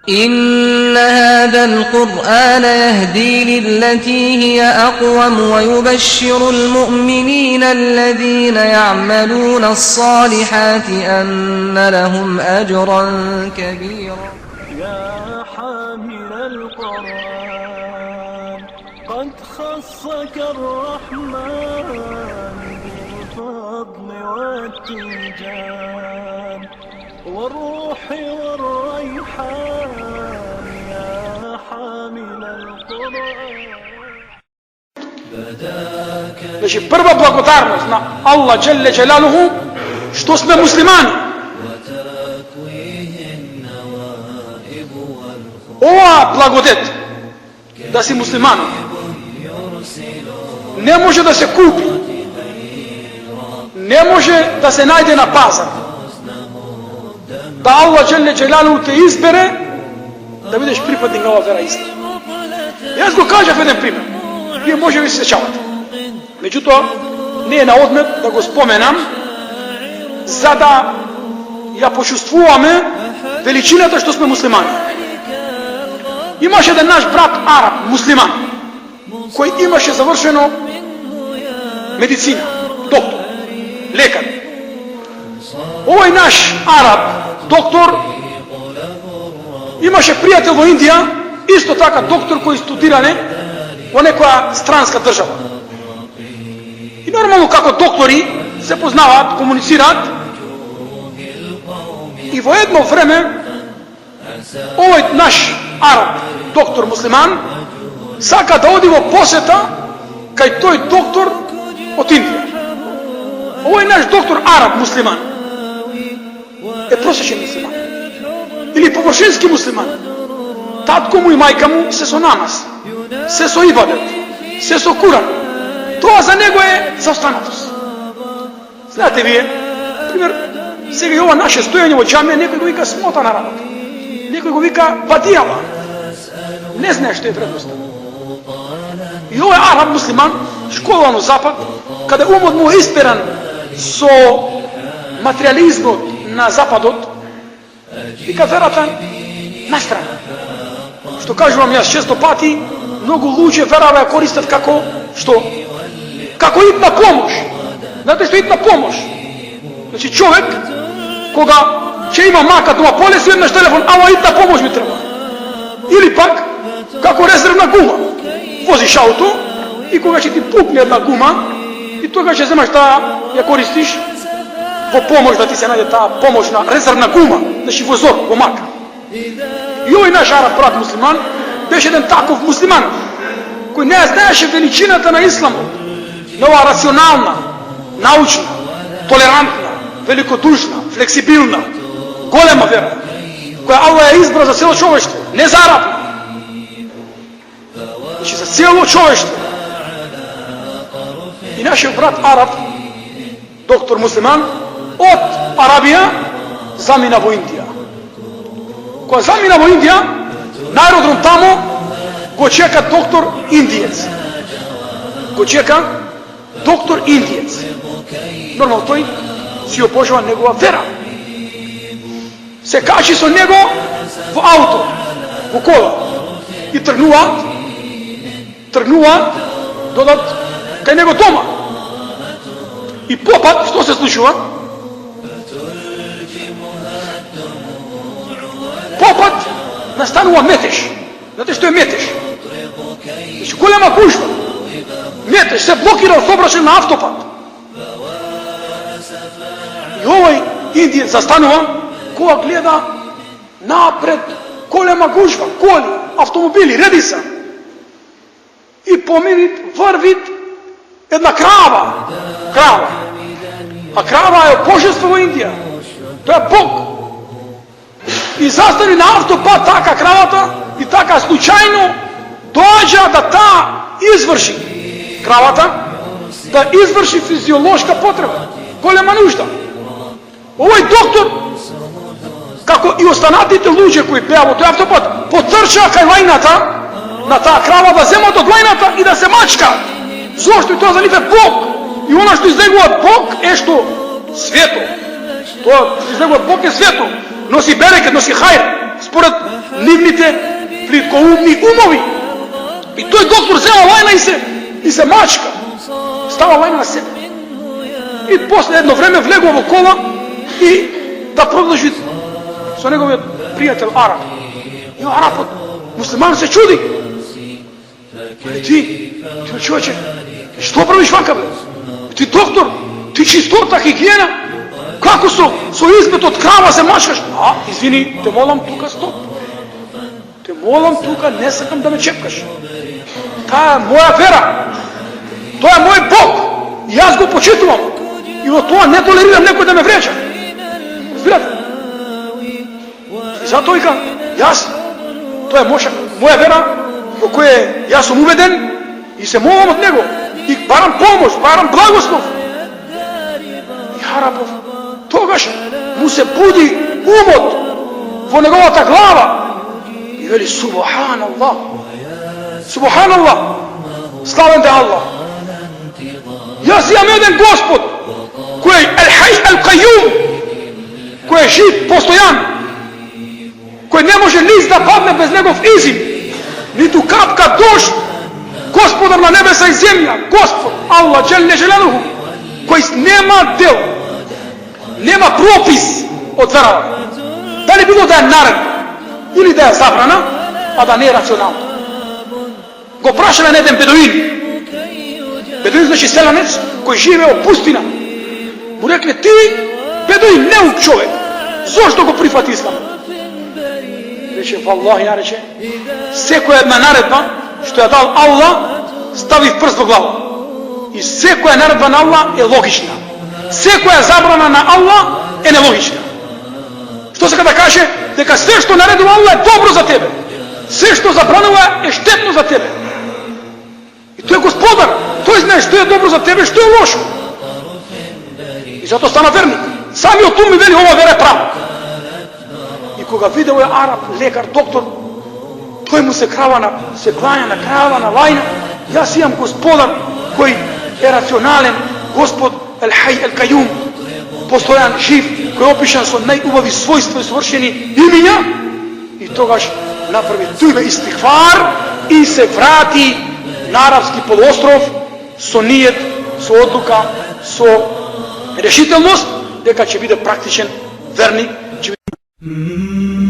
إن هذا القرآن يهدي للتي هي أقوم ويبشر المؤمنين الذين يعملون الصالحات أن لهم أجرا كبيرا. يا حامل القرآن قد خصك الرحمن بالفضل والتيجان والروح والريحان يا حامل القرآن. Znači prva blagodarnost na Allah dželle dželaluhu što sme muslimani. Ova blagodet da si musliman ne može da se kupi, ne može da se najde na pazar. Da Allah dželle dželaluhu te izbere da budeš pripadnik ova vera islam. Jaz go kažem jedan primjer, vi može vi se sjećavate. Međutim, nije na odmet da go spomenam, za da ja počustvujem veličiната što smo muslimani. Имаше един наш брат Араб, муслиман, koji имаше завършено медицина, доктор, лекар. Овој наш Араб, доктор, имаше пријател во Индија, исто така доктор кој студиране во некоја странска држава. И нормално како доктори се познаваат, комуницираат. И во едно време овој наш Араб, доктор муслиман, сака да оди во посета кај тој доктор од Индија. Овој наш доктор Араб муслиман е просечен муслиман или површински муслиман. Татко му и мајка му се со намаз, се со ибадет, се со Куран. Тоа за него е заостанатост. Знаете вие, пример, сега и ова наше стојање во џамија, некој го вика смотана работа. Некој го вика вадијава. Не знае што е вредноста. И овој Араб муслиман, школован во Запад, каде умот му е исперан со материализмот на Западот, вика верата на страна. Што кажувам јас често пати, многу луѓе верава ја користат како што? Како итна помош. Знаете што е итна помош? Значи човек, кога ќе има мака дома полеси, еднаш телефон, ама итна помош ми треба. Или пак, како резервна гума. Возиш ауто и кога ќе ти пукне една гума, и тога ќе земаш таа, ја користиш во помош да ти се најде таа помошна резервна гума, значи возор, во мака. И овој наш Араб брат муслиман беше еден таков муслиман, кој не знаеше величината на исламот, на оваа рационална, научна, толерантна, великодушна, флексибилна, голема вера, која Аллах ја избра за цело човештво, не за Араб, значи за цело човештво. И нашиот брат Араб, доктор муслиман, од Арабија замина во Индија. Кога замина во Индија, на аеродром тамо го чека доктор индиец. Го чека доктор индиец. Нормално тој си обожава негова вера. Се качи со него во ауто, во кола и тргнуваат, додат кај него дома. И попат, што се случува? Попат настанува метеж. Знаете што е метеж? Значи голема гужва. Метеж, се блокира сообраќај на автопат. И овој индиец застанува, кога гледа напред голема гужва, коли, автомобили, реди се. И помирит, врвит една крава. А крава е божество во Индија. Тоа е Бог. И застани на автопат така кравата и така случајно доаѓа да таа изврши кравата, да изврши физиолошка потреба, голема нужда. Овој доктор, како и останатите луѓе кои беа во тој автопат, потрчаа кај лајната на таа крава да земат од лајната и да се мачкаат. Зошто? И тоа за нив е Бог. И она што излегува од Бог е што? Свето. Тоа што излегува од Бог е свето. Носи берекет, носи хајр. Според нивни плиткоумни умови. И тој доктор зема лајна и се мачка. Става лајна на себе. И после едно време влегува во кола и да продолжи со неговиот пријател Арап. И Арапот, муслиман, се чуди. Али ти човече, што правиш вака, бе? Ти доктор, ти чистота, хигиена, како со избет од крава се мачкаш? Извини, те молам тука, стоп. Те молам тука, не сакам да ме чепкаш. Таа е моја вера. Тоа е мој Бог. И јас го почитувам. И во тоа не толерирам некој да ме вреча. Разбирате? И затоа вика, јас, тоа е моја вера, во која јас сум уведен и се молам од него. И барам помош, барам благослов. И Арапов, тогаш му се буди умот во неговата глава. И вели, Субханаллах, Субханаллах, славен да Аллах. Јас имам еден Господ, кој е Ал-Хай Ал-Кајум, кој е жив, постојан, кој не може лист да падне без негов изим, ниту капка дожд, Господар на небеса и земја, Господ, Аллах, Джелле Джелелуху, кој нема дел, нема пропис од верава. Дали било да е наредба, или да е забрана, а да не е рационално. Го прашале на еден бедуин. Бедуин значи селанец кој живее во пустина. Му рекле, ти, бедуин, неук човек, зошто го прифати ислам? Рече, валлахи, ја рече, секоја една наредба што ја дал Аллах, стави прст во глава. И секоја наредба на Аллах е логична. Секоја забрана на Аллах е нелогична. Што сака да каже? Дека се што наредува Аллах е добро за тебе. Се што забранува е штетно за тебе. И тој е Господар. Тој знае што е добро за тебе, што е лошо. И затоа стана верник. Самиот ум ми вели, ова вера е права. И кога видел е Арап, лекар, доктор, тој му се клања на крава, на лајна. Јас имам Господар кој е рационален, Господ Ал-Хай Ал-Кајум, постојан, жив, кој е опишан со најубави својства и совршени имиња. И тогаш направи тујбе истихфар и се врати на арапски полуостров со ниет, со одлука, со решителност дека ќе биде практичен верник, ќе биде